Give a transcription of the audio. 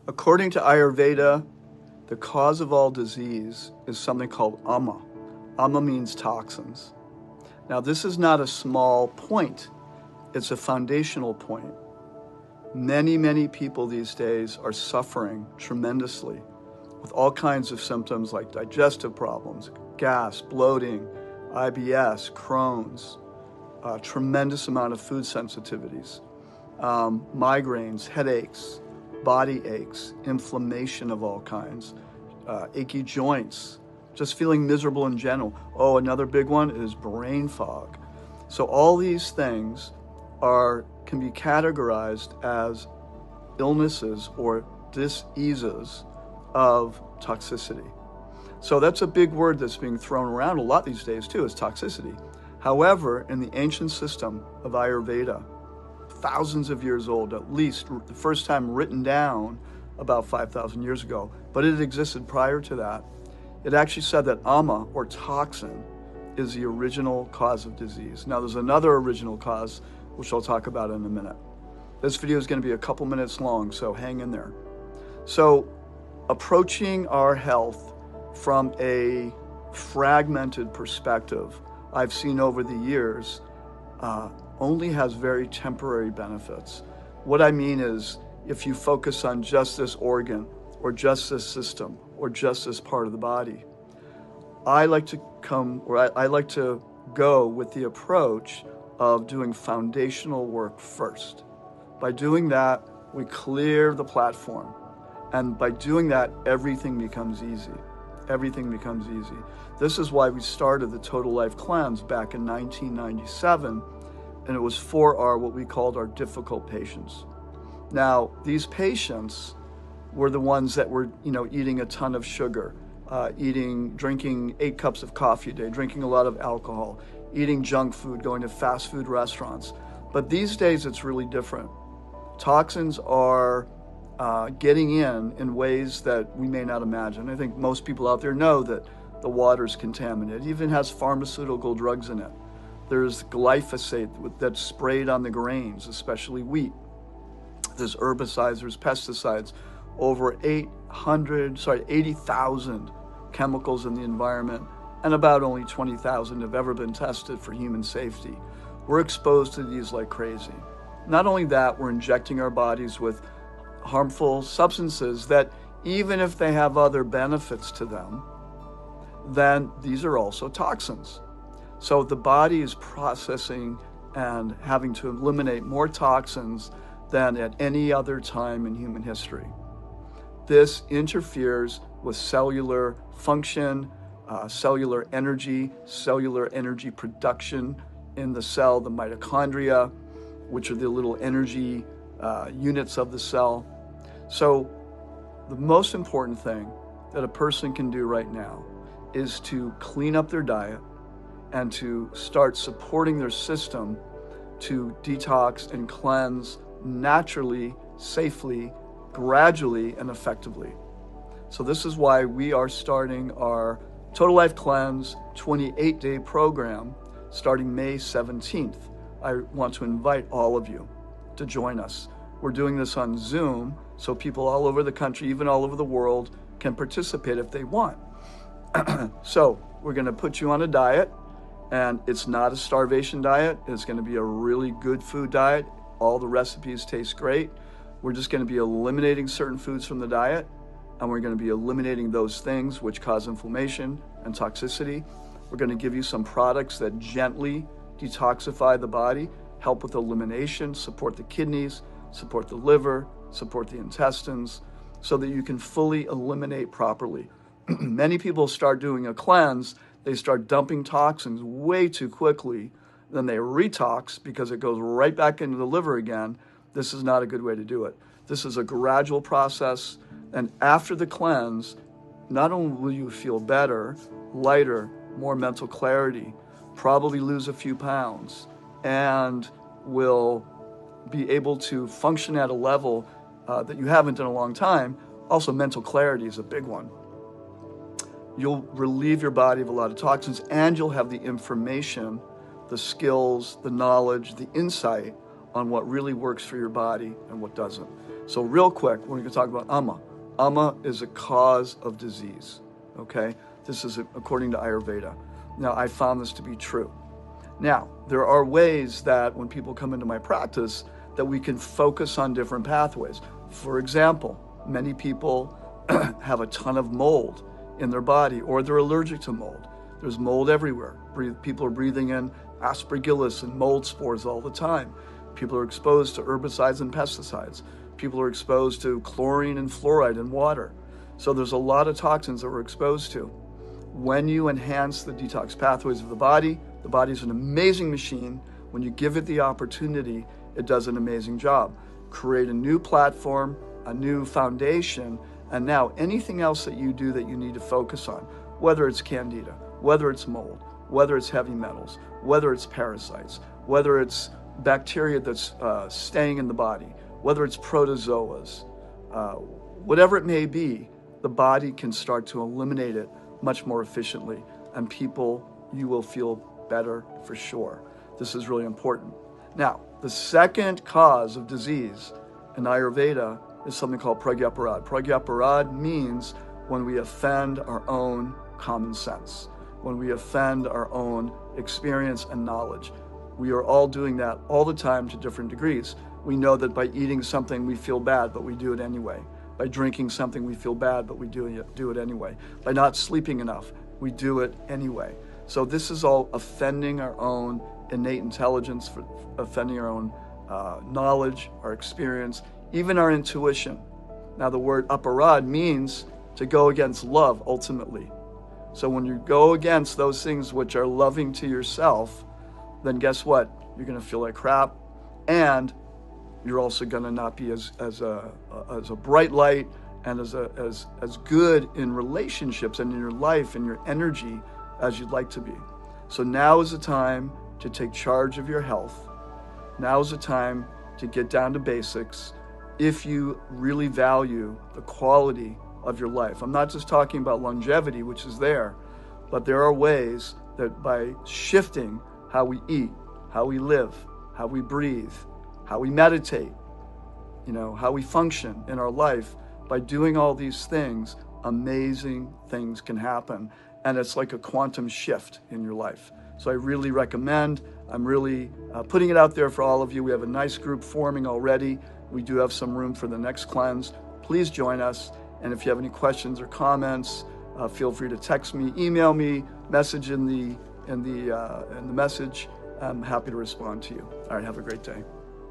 According to Ayurveda, the cause of all disease is something called ama. Ama means toxins. Now, this is not a small point. It's a foundational point. Many, many people these days are suffering tremendously with all kinds of symptoms like digestive problems, gas, bloating, IBS, Crohn's, tremendous amount of food sensitivities, migraines, headaches, body aches, inflammation of all kinds, achy joints, just feeling miserable in general. Oh, another big one is brain fog. So all these things can be categorized as illnesses or diseases of toxicity. So that's a big word that's being thrown around a lot these days too, is toxicity. However, in the ancient system of Ayurveda, thousands of years old, at least the first time written down about 5,000 years ago, but it existed prior to that. It actually said that ama, or toxin, is the original cause of disease. Now, there's another original cause, which I'll talk about in a minute. This video is going to be a couple minutes long, so hang in there. So, approaching our health from a fragmented perspective, I've seen over the years, only has very temporary benefits. What I mean is, if you focus on just this organ, or just this system, or just this part of the body, I like to go with the approach of doing foundational work first. By doing that, we clear the platform. And by doing that, everything becomes easy. Everything becomes easy. This is why we started the Total Life Cleanse back in 1997, and it was for what we called our difficult patients. Now, these patients were the ones that were, eating a ton of sugar, drinking 8 cups of coffee a day, drinking a lot of alcohol, eating junk food, going to fast food restaurants. But these days, it's really different. Toxins are getting in ways that we may not imagine. I think most people out there know that the water's contaminated. It even has pharmaceutical drugs in it. There's glyphosate that's sprayed on the grains, especially wheat. There's herbicides, there's pesticides, over 80,000 chemicals in the environment, and about only 20,000 have ever been tested for human safety. We're exposed to these like crazy. Not only that, we're injecting our bodies with harmful substances that, even if they have other benefits to them, then these are also toxins. So the body is processing and having to eliminate more toxins than at any other time in human history. This interferes with cellular function, cellular energy production in the cell, the mitochondria, which are the little energy units of the cell. So the most important thing that a person can do right now is to clean up their diet and to start supporting their system to detox and cleanse naturally, safely, gradually, and effectively. So this is why we are starting our Total Life Cleanse 28-day program starting May 17th. I want to invite all of you to join us. We're doing this on Zoom, so people all over the country, even all over the world, can participate if they want. So we're going to put you on a diet, and it's not a starvation diet. It's going to be a really good food diet. All the recipes taste great. We're just going to be eliminating certain foods from the diet, and we're going to be eliminating those things which cause inflammation and toxicity. We're going to give you some products that gently detoxify the body, help with elimination, support the kidneys, support the liver, support the intestines, so that you can fully eliminate properly. Many people start doing a cleanse, they start dumping toxins way too quickly, then they retox because it goes right back into the liver again. This is not a good way to do it. This is a gradual process, and after the cleanse, not only will you feel better, lighter, more mental clarity, probably lose a few pounds, and will be able to function at a level that you haven't in a long time. Also, mental clarity is a big one. You'll relieve your body of a lot of toxins, and you'll have the information, the skills, the knowledge, the insight on what really works for your body and what doesn't. So real quick, we're going to talk about ama. Ama is a cause of disease, okay? This is according to Ayurveda. Now, I found this to be true. Now, there are ways that when people come into my practice that we can focus on different pathways. For example, many people have a ton of mold in their body, or they're allergic to mold. There's mold everywhere. People are breathing in aspergillus and mold spores all the time. People are exposed to herbicides and pesticides. People are exposed to chlorine and fluoride in water. So there's a lot of toxins that we're exposed to. When you enhance the detox pathways of the body is an amazing machine. When you give it the opportunity, it does an amazing job. Create a new platform, a new foundation, and now anything else that you do that you need to focus on, whether it's candida, whether it's mold, whether it's heavy metals, whether it's parasites, whether it's bacteria that's staying in the body, whether it's protozoas, whatever it may be, the body can start to eliminate it much more efficiently, and you will feel better for sure. This is really important. Now, the second cause of disease in Ayurveda is something called pragyaparad. Pragyaparad means when we offend our own common sense, when we offend our own experience and knowledge. We are all doing that all the time to different degrees. We know that by eating something we feel bad, but we do it anyway. By drinking something we feel bad, but we do it anyway. By not sleeping enough, we do it anyway. So this is all offending our own innate intelligence, offending our own knowledge, our experience, even our intuition. Now the word aparad means to go against love ultimately. So when you go against those things which are loving to yourself, then guess what? You're going to feel like crap, and you're also going to not be as a bright light and as good in relationships and in your life and your energy as you'd like to be. So now is the time to take charge of your health. Now is the time to get down to basics if you really value the quality of your life. I'm not just talking about longevity, which is there, but there are ways that by shifting how we eat, how we live, how we breathe, how we meditate, how we function in our life, by doing all these things, amazing things can happen. And it's like a quantum shift in your life. So I really recommend, I'm really putting it out there for all of you. We have a nice group forming already. We do have some room for the next cleanse. Please join us. And if you have any questions or comments, feel free to text me, email me, message in the message. I'm happy to respond to you. All right, have a great day.